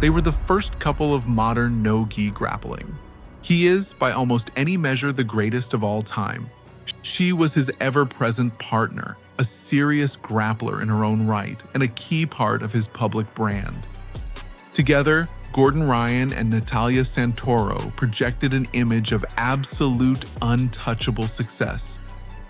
They were the first couple of modern no-gi grappling. He is, by almost any measure, the greatest of all time. She was his ever-present partner, a serious grappler in her own right, and a key part of his public brand. Together, Gordon Ryan and Nathalia Santoro projected an image of absolute, untouchable success.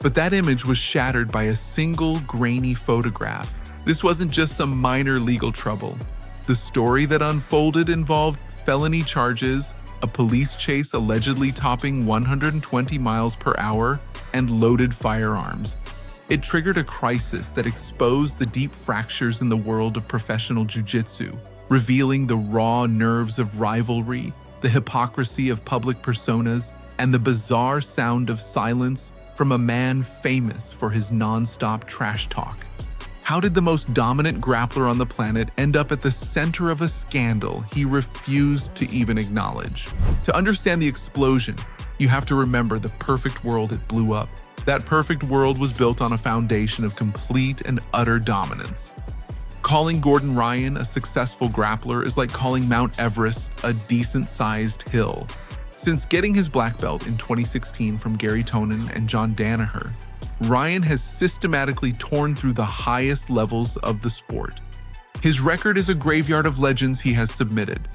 But that image was shattered by a single grainy photograph. This wasn't just some minor legal trouble. The story that unfolded involved felony charges, a police chase allegedly topping 120 miles per hour, and loaded firearms. It triggered a crisis that exposed the deep fractures in the world of professional jiu-jitsu, revealing the raw nerves of rivalry, the hypocrisy of public personas, and the bizarre sound of silence from a man famous for his non-stop trash talk. How did the most dominant grappler on the planet end up at the center of a scandal he refused to even acknowledge? To understand the explosion, you have to remember the perfect world it blew up. That perfect world was built on a foundation of complete and utter dominance. Calling Gordon Ryan a successful grappler is like calling Mount Everest a decent-sized hill. Since getting his black belt in 2016 from Gary Tonin and John Danaher, Ryan has systematically torn through the highest levels of the sport. His record is a graveyard of legends he has submitted,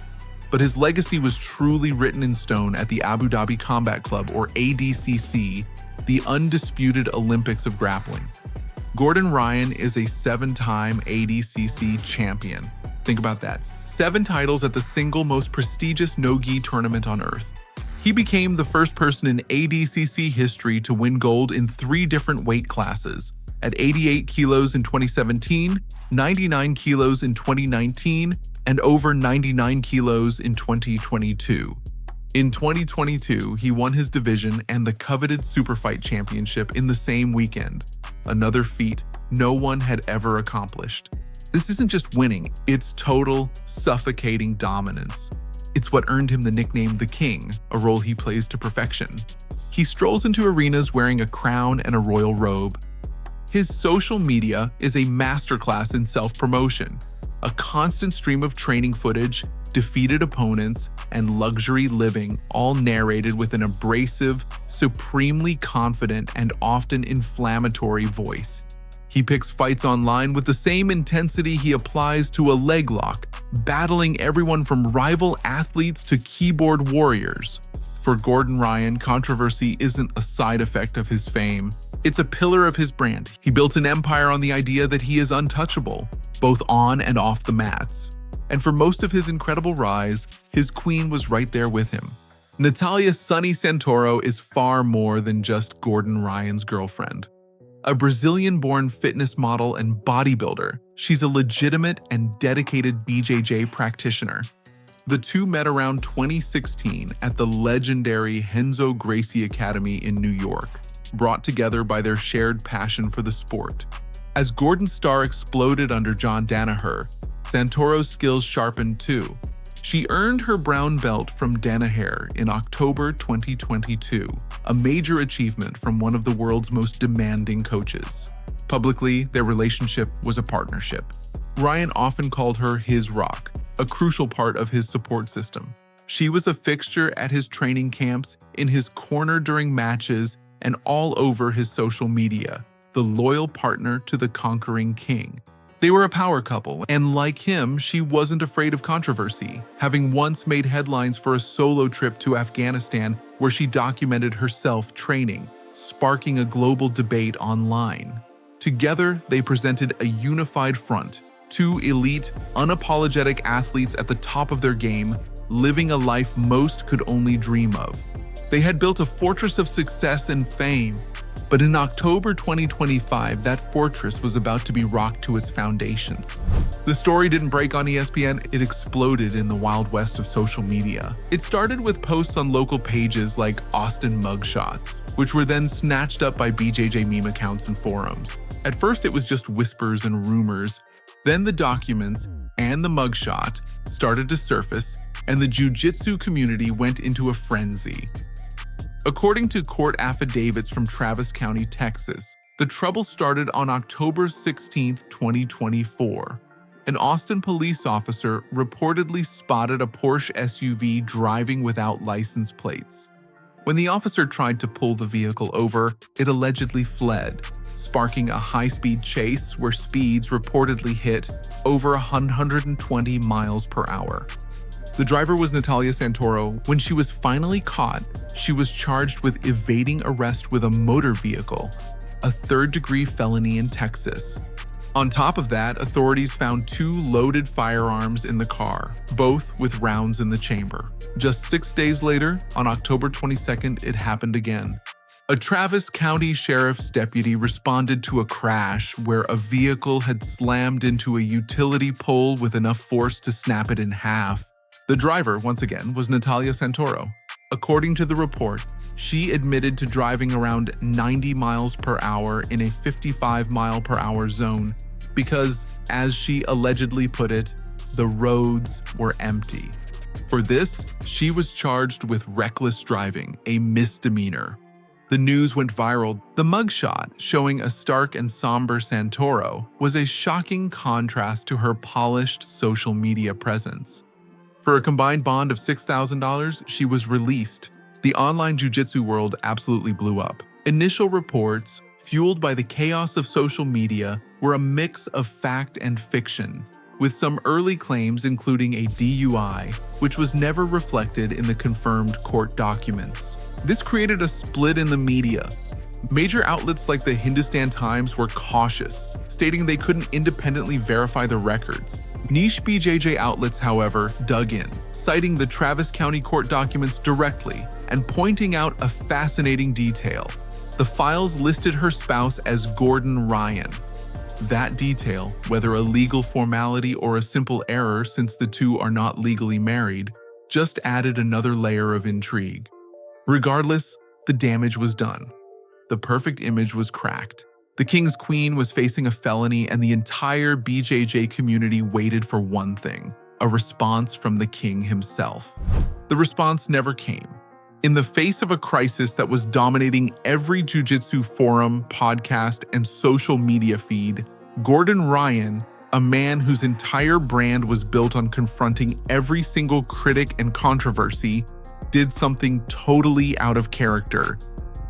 but his legacy was truly written in stone at the Abu Dhabi Combat Club, or ADCC, the undisputed Olympics of grappling. Gordon Ryan is a 7-time ADCC champion. Think about that. 7 titles at the single most prestigious no-gi tournament on earth. He became the first person in ADCC history to win gold in 3 different weight classes, at 88 kilos in 2017, 99 kilos in 2019, and over 99 kilos in 2022. In 2022, he won his division and the coveted Superfight Championship in the same weekend, another feat no one had ever accomplished. This isn't just winning, it's total, suffocating dominance. It's what earned him the nickname The King, a role he plays to perfection. He strolls into arenas wearing a crown and a royal robe. His social media is a masterclass in self-promotion, a constant stream of training footage, defeated opponents, and luxury living, all narrated with an abrasive, supremely confident, and often inflammatory voice. He picks fights online with the same intensity he applies to a leg lock, battling everyone from rival athletes to keyboard warriors. For Gordon Ryan, controversy isn't a side effect of his fame. It's a pillar of his brand. He built an empire on the idea that he is untouchable, both on and off the mats. And for most of his incredible rise, his queen was right there with him. Nathalia Sunny Santoro is far more than just Gordon Ryan's girlfriend. A Brazilian-born fitness model and bodybuilder, she's a legitimate and dedicated BJJ practitioner. The two met around 2016 at the legendary Renzo Gracie Academy in New York, brought together by their shared passion for the sport. As Gordon's star exploded under John Danaher, Santoro's skills sharpened too. She earned her brown belt from Danaher in October 2022, a major achievement from one of the world's most demanding coaches. Publicly, their relationship was a partnership. Ryan often called her his rock, a crucial part of his support system. She was a fixture at his training camps, in his corner during matches, and all over his social media, the loyal partner to the conquering king. They were a power couple, and like him, she wasn't afraid of controversy, having once made headlines for a solo trip to Afghanistan where she documented herself training, sparking a global debate online. Together, they presented a unified front, 2 elite, unapologetic athletes at the top of their game, living a life most could only dream of. They had built a fortress of success and fame, but in October 2025, that fortress was about to be rocked to its foundations. The story didn't break on ESPN, it exploded in the Wild West of social media. It started with posts on local pages like Austin Mugshots, which were then snatched up by BJJ meme accounts and forums. At first, it was just whispers and rumors. Then the documents and the mugshot started to surface, and the jiu-jitsu community went into a frenzy. According to court affidavits from Travis County, Texas, the trouble started on October 16, 2024. an Austin police officer reportedly spotted a Porsche SUV driving without license plates. When the officer tried to pull the vehicle over, it allegedly fled, sparking a high-speed chase where speeds reportedly hit over 120 miles per hour. The driver was Nathalia Santoro. When she was finally caught, she was charged with evading arrest with a motor vehicle, a third-degree felony in Texas. On top of that, authorities found 2 loaded firearms in the car, both with rounds in the chamber. Just 6 days later, on October 22nd, it happened again. A Travis County Sheriff's deputy responded to a crash where a vehicle had slammed into a utility pole with enough force to snap it in half. The driver, once again, was Nathalia Santoro. According to the report, she admitted to driving around 90 miles per hour in a 55 mile per hour zone because, as she allegedly put it, the roads were empty. For this, she was charged with reckless driving, a misdemeanor. The news went viral. The mugshot, showing a stark and somber Santoro, was a shocking contrast to her polished social media presence. For a combined bond of $6,000, she was released. The online jiu-jitsu world absolutely blew up. Initial reports, fueled by the chaos of social media, were a mix of fact and fiction, with some early claims including a DUI, which was never reflected in the confirmed court documents. This created a split in the media. Major outlets like the Hindustan Times were cautious, stating they couldn't independently verify the records. Niche BJJ outlets, however, dug in, citing the Travis County court documents directly and pointing out a fascinating detail. The files listed her spouse as Gordon Ryan. That detail, whether a legal formality or a simple error since the two are not legally married, just added another layer of intrigue. Regardless, the damage was done. The perfect image was cracked. The King's Queen was facing a felony, and the entire BJJ community waited for one thing: a response from the king himself. The response never came. In the face of a crisis that was dominating every jiu-jitsu forum, podcast, and social media feed, Gordon Ryan, a man whose entire brand was built on confronting every single critic and controversy, did something totally out of character.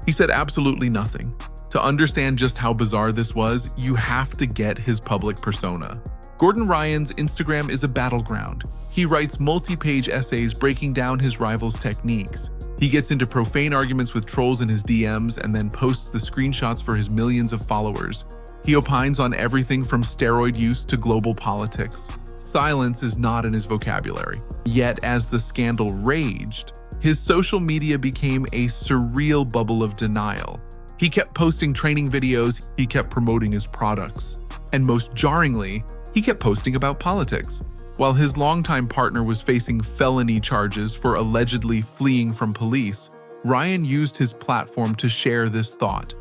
He said absolutely nothing. To understand just how bizarre this was, you have to get his public persona. Gordon Ryan's Instagram is a battleground. He writes multi-page essays breaking down his rivals' techniques. He gets into profane arguments with trolls in his DMs and then posts the screenshots for his millions of followers. He opines on everything from steroid use to global politics. Silence is not in his vocabulary. Yet, as the scandal raged, his social media became a surreal bubble of denial. He kept posting training videos, he kept promoting his products, and most jarringly, he kept posting about politics. While his longtime partner was facing felony charges for allegedly fleeing from police, Ryan used his platform to share this thought.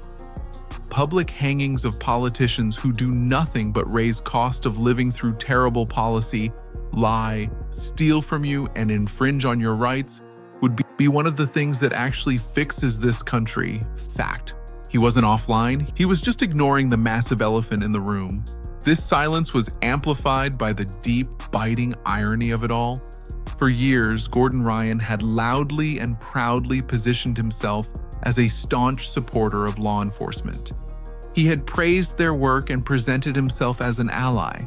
Public hangings of politicians who do nothing but raise cost of living through terrible policy, lie, steal from you, and infringe on your rights would be one of the things that actually fixes this country. Fact. He wasn't offline, he was just ignoring the massive elephant in the room. This silence was amplified by the deep, biting irony of it all. For years, Gordon Ryan had loudly and proudly positioned himself as a staunch supporter of law enforcement. He had praised their work and presented himself as an ally.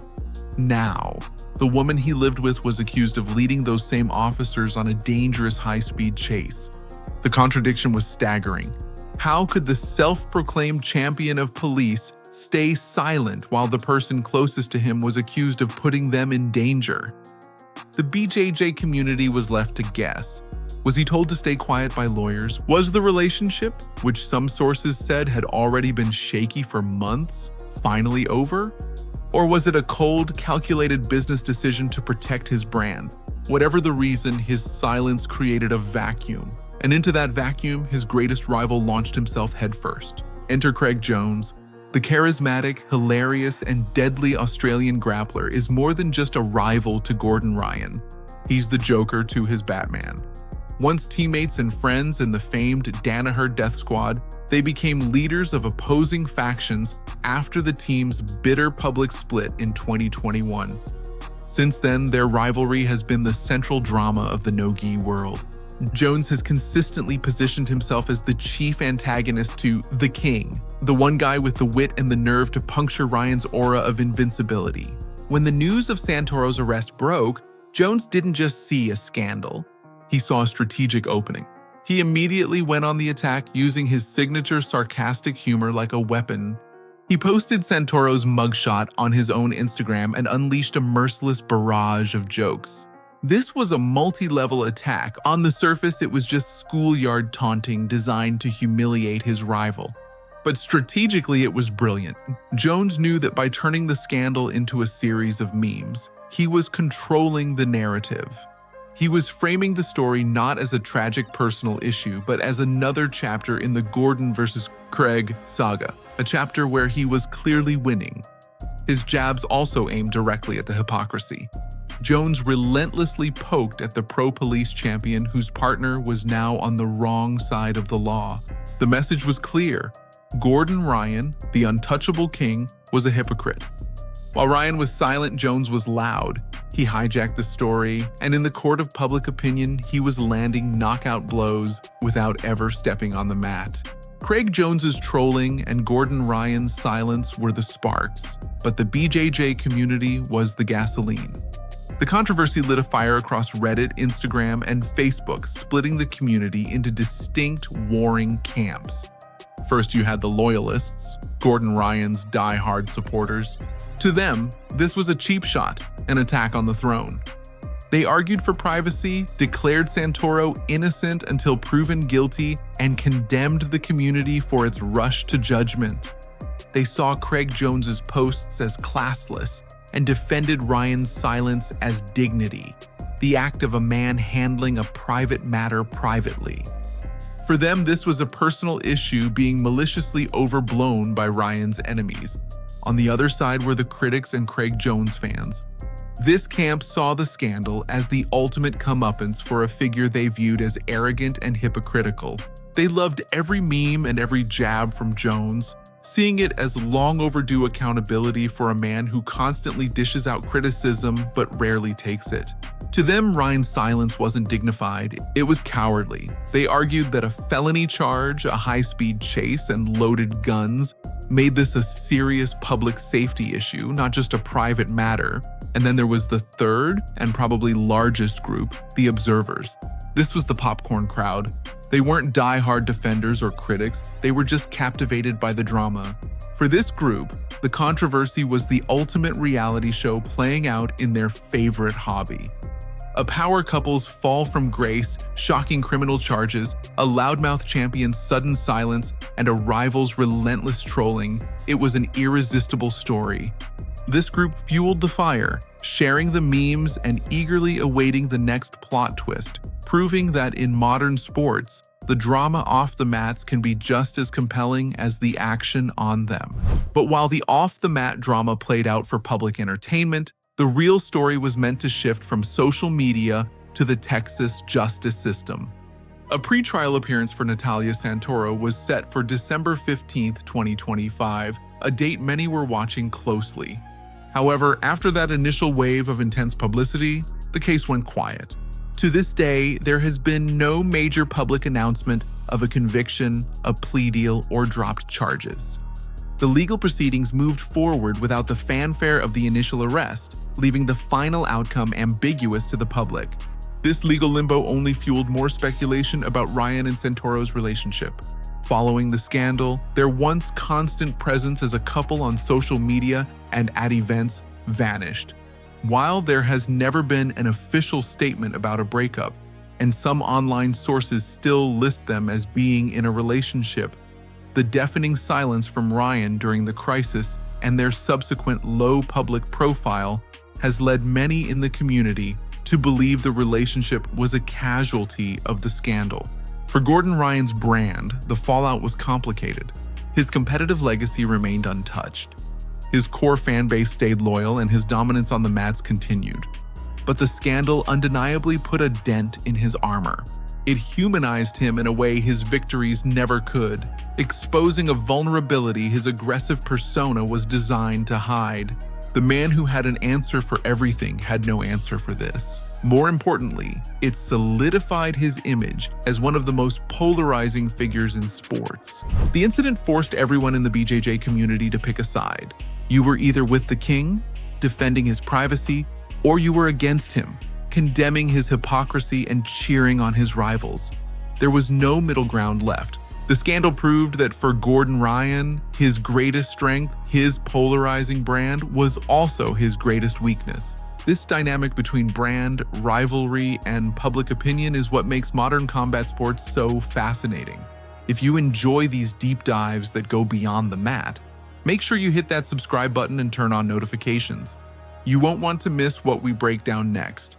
Now, the woman he lived with was accused of leading those same officers on a dangerous high-speed chase. The contradiction was staggering. How could the self-proclaimed champion of police stay silent while the person closest to him was accused of putting them in danger? The BJJ community was left to guess. Was he told to stay quiet by lawyers? Was the relationship, which some sources said had already been shaky for months, finally over? Or was it a cold, calculated business decision to protect his brand? Whatever the reason, his silence created a vacuum. And into that vacuum, his greatest rival launched himself headfirst. Enter Craig Jones. The charismatic, hilarious, and deadly Australian grappler is more than just a rival to Gordon Ryan. He's the Joker to his Batman. Once teammates and friends in the famed Danaher Death Squad, they became leaders of opposing factions after the team's bitter public split in 2021. Since then, their rivalry has been the central drama of the no-gi world. Jones has consistently positioned himself as the chief antagonist to the King, the one guy with the wit and the nerve to puncture Ryan's aura of invincibility. When the news of Santoro's arrest broke, Jones didn't just see a scandal. He saw a strategic opening. He immediately went on the attack using his signature sarcastic humor like a weapon. He posted Santoro's mugshot on his own Instagram and unleashed a merciless barrage of jokes. This was a multi-level attack. On the surface, it was just schoolyard taunting designed to humiliate his rival. But strategically, it was brilliant. Jones knew that by turning the scandal into a series of memes, he was controlling the narrative. He was framing the story not as a tragic personal issue, but as another chapter in the Gordon versus Craig saga, a chapter where he was clearly winning. His jabs also aimed directly at the hypocrisy. Jones relentlessly poked at the pro-police champion whose partner was now on the wrong side of the law. The message was clear. Gordon Ryan, the untouchable king, was a hypocrite. While Ryan was silent, Jones was loud. He hijacked the story, and in the court of public opinion, he was landing knockout blows without ever stepping on the mat. Craig Jones's trolling and Gordon Ryan's silence were the sparks, but the BJJ community was the gasoline. The controversy lit a fire across Reddit, Instagram, and Facebook, splitting the community into distinct warring camps. First, you had the loyalists, Gordon Ryan's die-hard supporters. To them, this was a cheap shot, an attack on the throne. They argued for privacy, declared Santoro innocent until proven guilty, and condemned the community for its rush to judgment. They saw Craig Jones's posts as classless and defended Ryan's silence as dignity, the act of a man handling a private matter privately. For them, this was a personal issue being maliciously overblown by Ryan's enemies. On the other side were the critics and Craig Jones fans. This camp saw the scandal as the ultimate comeuppance for a figure they viewed as arrogant and hypocritical. They loved every meme and every jab from Jones, seeing it as long overdue accountability for a man who constantly dishes out criticism but rarely takes it. To them, Ryan's silence wasn't dignified, it was cowardly. They argued that a felony charge, a high-speed chase, and loaded guns made this a serious public safety issue, not just a private matter. And then there was the third and probably largest group, the observers. This was the popcorn crowd. They weren't die-hard defenders or critics, they were just captivated by the drama. For this group, the controversy was the ultimate reality show playing out in their favorite hobby. A power couple's fall from grace, shocking criminal charges, a loudmouth champion's sudden silence, and a rival's relentless trolling, it was an irresistible story. This group fueled the fire, sharing the memes and eagerly awaiting the next plot twist, proving that in modern sports, the drama off the mats can be just as compelling as the action on them. But while the off-the-mat drama played out for public entertainment, the real story was meant to shift from social media to the Texas justice system. A pretrial appearance for Nathalia Santoro was set for December 15, 2025, a date many were watching closely. However, after that initial wave of intense publicity, the case went quiet. To this day, there has been no major public announcement of a conviction, a plea deal, or dropped charges. The legal proceedings moved forward without the fanfare of the initial arrest, leaving the final outcome ambiguous to the public. This legal limbo only fueled more speculation about Ryan and Santoro's relationship. Following the scandal, their once constant presence as a couple on social media and at events vanished. While there has never been an official statement about a breakup, and some online sources still list them as being in a relationship, the deafening silence from Ryan during the crisis and their subsequent low public profile has led many in the community to believe the relationship was a casualty of the scandal. For Gordon Ryan's brand, the fallout was complicated. His competitive legacy remained untouched. His core fan base stayed loyal and his dominance on the mats continued. But the scandal undeniably put a dent in his armor. It humanized him in a way his victories never could, exposing a vulnerability his aggressive persona was designed to hide. The man who had an answer for everything had no answer for this. More importantly, it solidified his image as one of the most polarizing figures in sports. The incident forced everyone in the BJJ community to pick a side. You were either with the king, defending his privacy, or you were against him, condemning his hypocrisy and cheering on his rivals. There was no middle ground left. The scandal proved that for Gordon Ryan, his greatest strength, his polarizing brand, was also his greatest weakness. This dynamic between brand, rivalry, and public opinion is what makes modern combat sports so fascinating. If you enjoy these deep dives that go beyond the mat, make sure you hit that subscribe button and turn on notifications. You won't want to miss what we break down next.